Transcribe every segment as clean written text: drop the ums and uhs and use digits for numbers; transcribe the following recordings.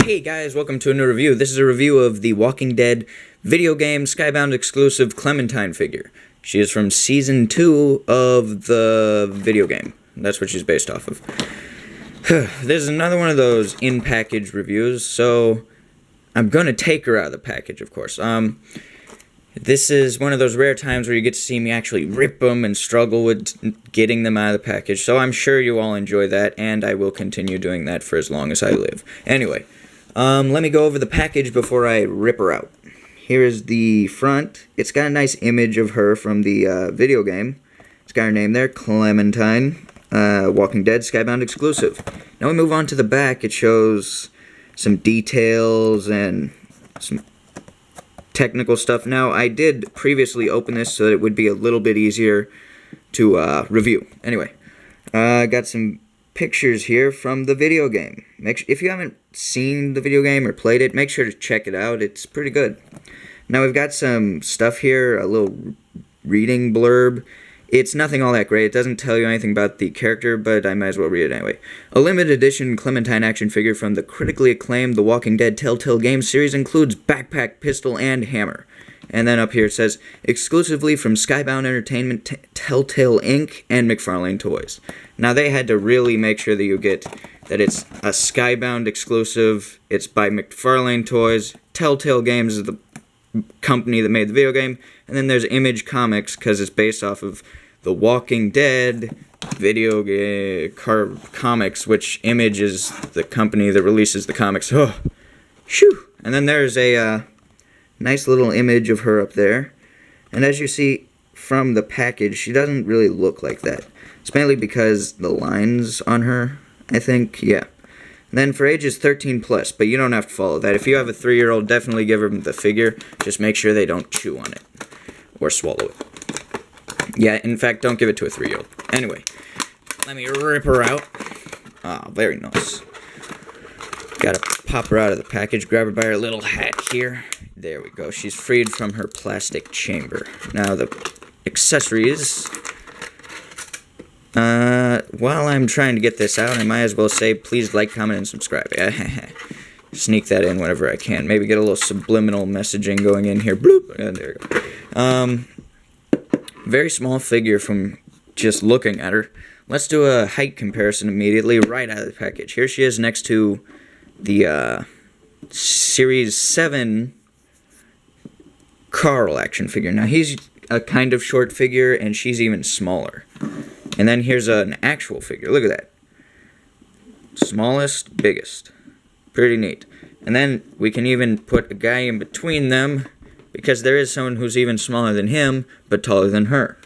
Hey guys, welcome to a new review. This is a review of the Walking Dead video game Skybound exclusive Clementine figure. She is from Season 2 of the video game. That's what she's based off of. This is another one of those in-package reviews, so I'm gonna take her out of the package, of course. This is one of those rare times where you get to see me actually rip them and struggle with getting them out of the package, so I'm sure you all enjoy that, and I will continue doing that for as long as I live. Anyway, let me go over the package before I rip her out. Here is the front. It's got a nice image of her from the video game. It's got her name there, Clementine, Walking Dead Skybound exclusive. Now we move on to the back. It shows some details and some technical stuff. Now, I did previously open this so that it would be a little bit easier to review. Anyway, I got some pictures here from the video game. If you haven't seen the video game or played it, make sure to check it out. It's pretty good. Now, we've got some stuff here, a little reading blurb. It's nothing all that great. It doesn't tell you anything about the character, but I might as well read it anyway. A limited edition Clementine action figure from the critically acclaimed The Walking Dead Telltale game series includes backpack, pistol, and hammer. And then up here it says, exclusively from Skybound Entertainment, Telltale Inc., and McFarlane Toys. Now they had to really make sure that you get that it's a Skybound exclusive. It's by McFarlane Toys. Telltale Games is the company that made the video game. And then there's Image Comics, because it's based off of The Walking Dead video game comics, which Image is the company that releases the comics. Oh, shoo! And then there's a nice little image of her up there. And as you see from the package, she doesn't really look like that. It's mainly because the lines on her, I think, yeah. And then for ages 13 plus, but you don't have to follow that. If you have a 3-year-old, definitely give her the figure. Just make sure they don't chew on it or swallow it. Yeah, in fact, don't give it to a 3-year-old. Anyway, let me rip her out. Ah, very nice. Gotta pop her out of the package, grab her by her little hat here. There we go. She's freed from her plastic chamber. Now the accessories. While I'm trying to get this out, I might as well say please like, comment, and subscribe. Sneak that in whenever I can. Maybe get a little subliminal messaging going in here. Bloop. There we go. Very small figure from just looking at her. Let's do a height comparison immediately right out of the package. Here she is next to the Series 7 Carl action figure. Now he's a kind of short figure and she's even smaller. And then here's an actual figure. Look at that. Smallest, biggest. Pretty neat. And then we can even put a guy in between them, because there is someone who's even smaller than him, but taller than her.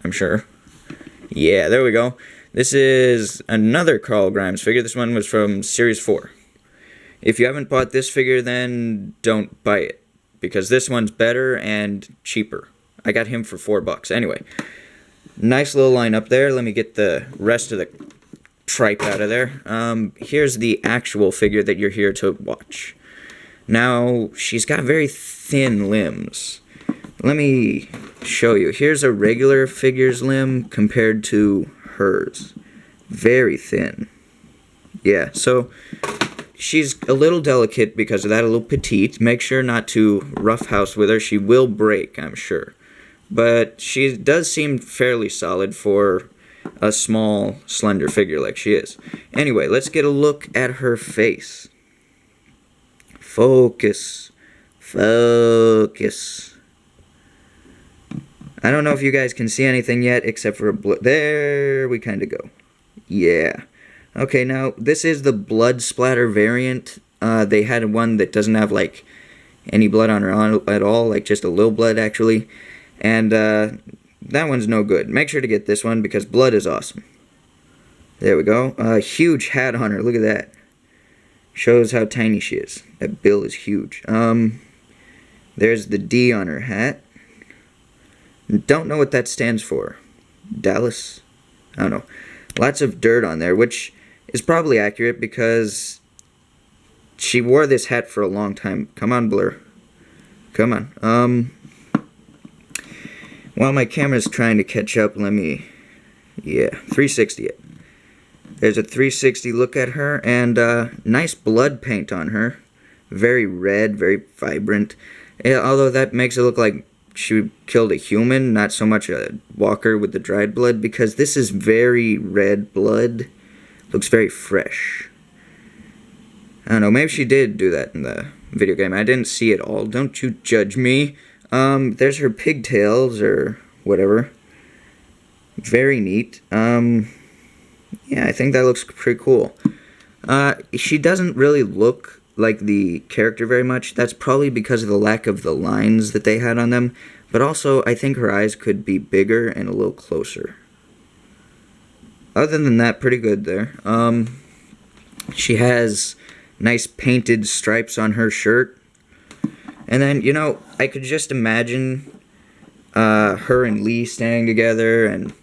I'm sure. Yeah, there we go. This is another Carl Grimes figure. This one was from Series 4. If you haven't bought this figure, then don't buy it, because this one's better and cheaper. I got him for $4. Anyway, nice little line up there. Let me get the rest of the tripe out of there. Here's the actual figure that you're here to watch. Now, she's got very thin limbs. Let me show you. Here's a regular figure's limb compared to hers. Very thin. Yeah, so she's a little delicate because of that, a little petite. Make sure not to roughhouse with her. She will break, I'm sure. But she does seem fairly solid for a small, slender figure like she is. Anyway, let's get a look at her face. Focus. Focus. I don't know if you guys can see anything yet except for a there we kind of go. Yeah. Okay, now this is the blood splatter variant. They had one that doesn't have like any blood on her at all, like just a little blood actually. And that one's no good. Make sure to get this one because blood is awesome. There we go. A huge hat on her. Look at that. Shows how tiny she is. That bill is huge. There's the D on her hat. Don't know what that stands for. Dallas? I don't know. Lots of dirt on there, which is probably accurate because she wore this hat for a long time. Come on, Blur. Come on. While my camera's trying to catch up, let me... Yeah, 360 it. There's a 360 look at her, and nice blood paint on her. Very red, very vibrant. Yeah, although that makes it look like she killed a human, not so much a walker with the dried blood, because this is very red blood. Looks very fresh. I don't know, maybe she did do that in the video game. I didn't see it all. Don't you judge me. There's her pigtails, or whatever. Very neat. Yeah, I think that looks pretty cool. She doesn't really look like the character very much. That's probably because of the lack of the lines that they had on them. But also, I think her eyes could be bigger and a little closer. Other than that, pretty good there. She has nice painted stripes on her shirt. And then, you know, I could just imagine her and Lee standing together and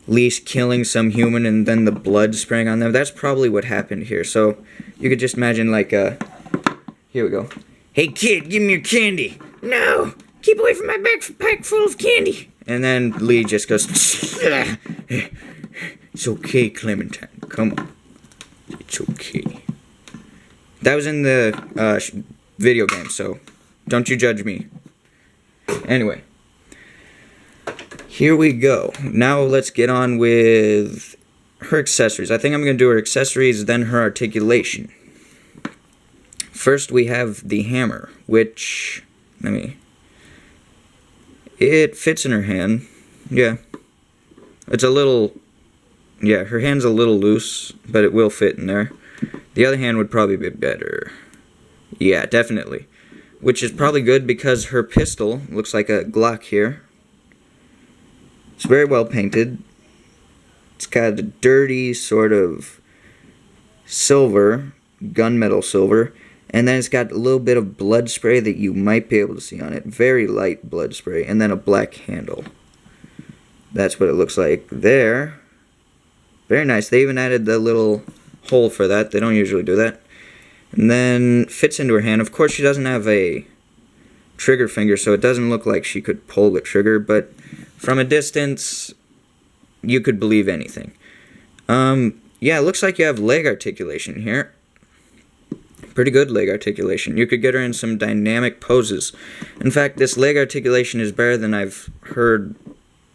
Lee killing some human and then the blood spraying on them. That's probably what happened here. So you could just imagine, like, here we go. Hey kid, give me your candy. No, keep away from my backpack full of candy. And then Lee just goes, it's okay, Clementine, come on. It's okay. That was in the video game, so don't you judge me. Anyway. Here we go. Now let's get on with her accessories. I think I'm going to do her accessories, then her articulation. First we have the hammer, which, it fits in her hand. Yeah. It's a little, yeah, her hand's a little loose, but it will fit in there. The other hand would probably be better. Yeah, definitely. Which is probably good because her pistol looks like a Glock here. It's very well painted. It's got a dirty sort of silver, gunmetal silver, and then it's got a little bit of blood spray that you might be able to see on it. Very light blood spray, and then a black handle. That's what it looks like there. Very nice. They even added the little hole for that. They don't usually do that. And then fits into her hand. Of course, she doesn't have a trigger finger, so it doesn't look like she could pull the trigger, but from a distance, you could believe anything. Yeah, it looks like you have leg articulation here. Pretty good leg articulation. You could get her in some dynamic poses. In fact, this leg articulation is better than I've heard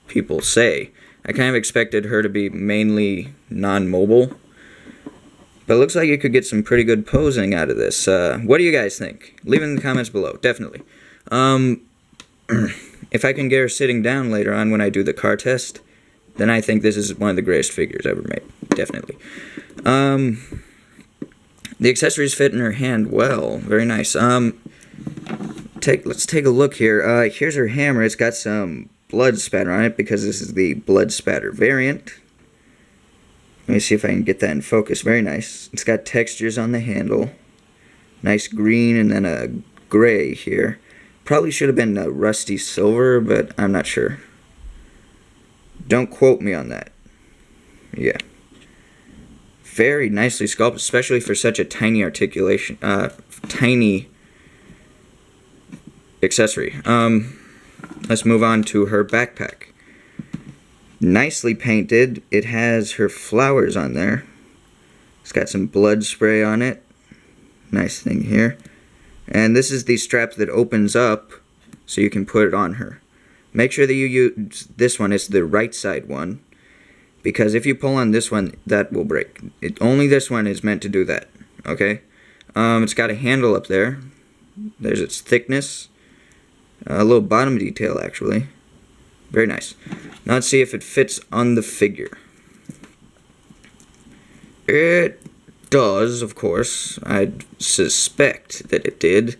people say. I kind of expected her to be mainly non-mobile. But it looks like you could get some pretty good posing out of this. What do you guys think? Leave it in the comments below, definitely. If I can get her sitting down later on when I do the car test, then I think this is one of the greatest figures ever made. Definitely. The accessories fit in her hand well. Very nice. Let's take a look here. Here's her hammer. It's got some blood spatter on it because this is the blood spatter variant. Let me see if I can get that in focus. Very nice. It's got textures on the handle. Nice green and then a gray here. Probably should have been a rusty silver, but I'm not sure. Don't quote me on that. Yeah. Very nicely sculpted, especially for such a tiny articulation, tiny accessory. Let's move on to her backpack. Nicely painted. It has her flowers on there. It's got some blood spray on it. Nice thing here. And this is the strap that opens up so you can put it on her. Make sure that you use this one. It's the right side one. Because if you pull on this one, that will break. Only this one is meant to do that. Okay? It's got a handle up there. There's its thickness. A little bottom detail, actually. Very nice. Now let's see if it fits on the figure. It does, of course. I'd suspect that it did.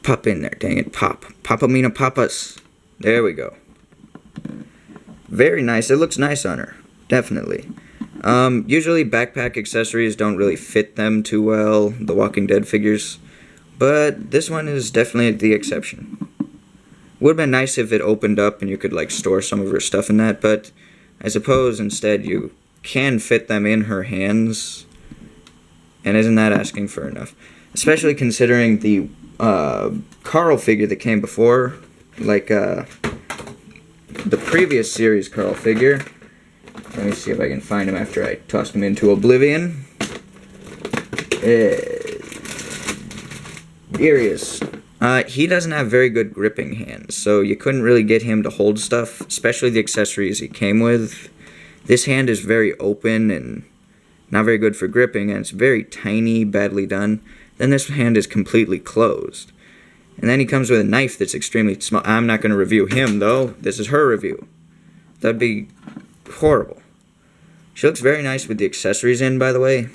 Pop in there, dang it, pop. Papa-mina papas. There we go. Very nice. It looks nice on her. Definitely. Usually backpack accessories don't really fit them too well, the Walking Dead figures. But this one is definitely the exception. Would have been nice if it opened up and you could like store some of her stuff in that, but I suppose instead you can fit them in her hands. And isn't that asking for enough? Especially considering the Carl figure that came before, like the previous series Carl figure. Let me see if I can find him after I tossed him into oblivion. Here he is. He doesn't have very good gripping hands, so you couldn't really get him to hold stuff, especially the accessories he came with. This hand is very open and not very good for gripping, and it's very tiny, badly done. Then this hand is completely closed. And then he comes with a knife that's extremely small. I'm not going to review him, though. This is her review. That'd be horrible. She looks very nice with the accessories in, by the way.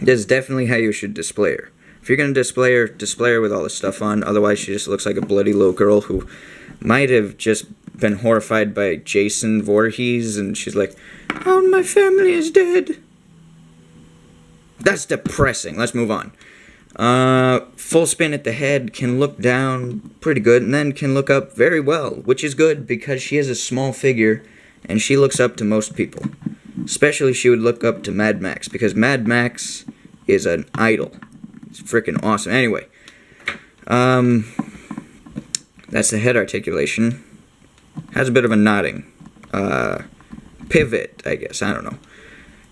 This is definitely how you should display her. If you're going to display her with all this stuff on. Otherwise, she just looks like a bloody little girl who might have just been horrified by Jason Voorhees, and she's like, "Oh, my family is dead." That's depressing. Let's move on. Full spin at the head, can look down pretty good, and then can look up very well, which is good because she is a small figure, and she looks up to most people. Especially she would look up to Mad Max, because Mad Max is an idol. It's freaking awesome. Anyway, that's the head articulation. Has a bit of a nodding. Pivot, I guess. I don't know.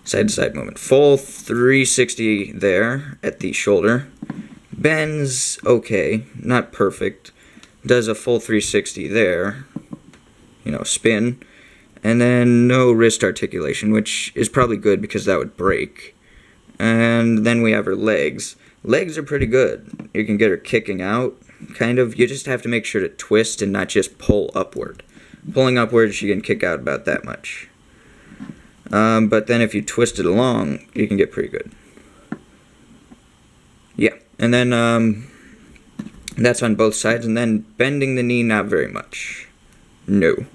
Side-to-side movement. Full 360 there at the shoulder. Bends okay. Not perfect. Does a full 360 there. You know, spin. And then no wrist articulation, which is probably good because that would break. And then we have her legs. Legs are pretty good. You can get her kicking out, kind of. You just have to make sure to twist and not just pull upward. Pulling upward, she can kick out about that much. But then if you twist it along, you can get pretty good. Yeah, and then that's on both sides, and then bending the knee, not very much. No.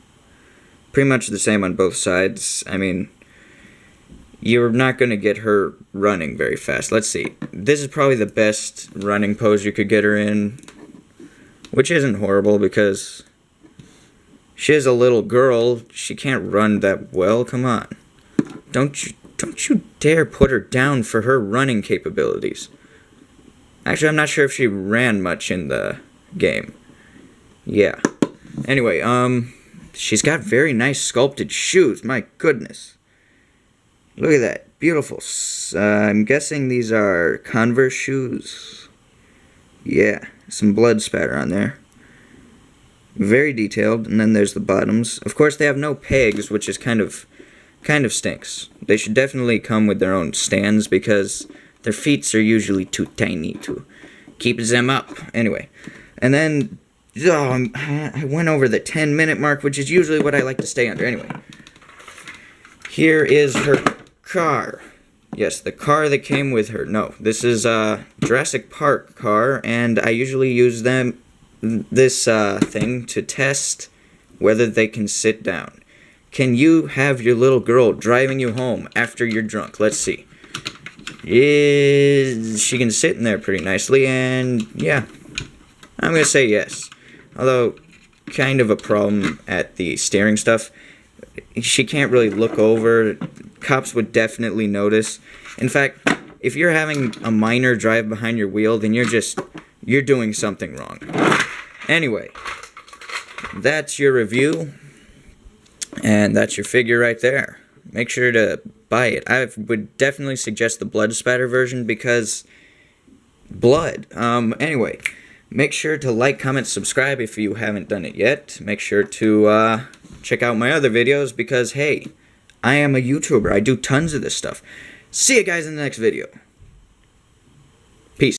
Pretty much the same on both sides. I mean, you're not going to get her running very fast. Let's see. This is probably the best running pose you could get her in, which isn't horrible because she is a little girl. She can't run that well. Come on. Don't you dare put her down for her running capabilities. Actually, I'm not sure if she ran much in the game. Yeah. Anyway, she's got very nice sculpted shoes. My goodness. Look at that. Beautiful. I'm guessing these are Converse shoes. Yeah. Some blood spatter on there. Very detailed. And then there's the bottoms. Of course, they have no pegs, which is kind of stinks. They should definitely come with their own stands because their feet are usually too tiny to keep them up. Anyway. And then, I went over the 10-minute mark, which is usually what I like to stay under. Anyway. Here is her car. Yes, the car that came with her. No, this is a Jurassic Park car, and I usually use this thing to test whether they can sit down. Can you have your little girl driving you home after you're drunk? Let's see. She can sit in there pretty nicely, and yeah, I'm going to say yes. Although, kind of a problem at the steering stuff. She can't really look over. Cops would definitely notice. In fact, if you're having a minor drive behind your wheel, then you're doing something wrong. Anyway, that's your review. And that's your figure right there. Make sure to buy it. I would definitely suggest the blood spatter version because blood. Anyway, make sure to like, comment, subscribe if you haven't done it yet. Make sure to check out my other videos because, hey, I am a YouTuber. I do tons of this stuff. See you guys in the next video. Peace.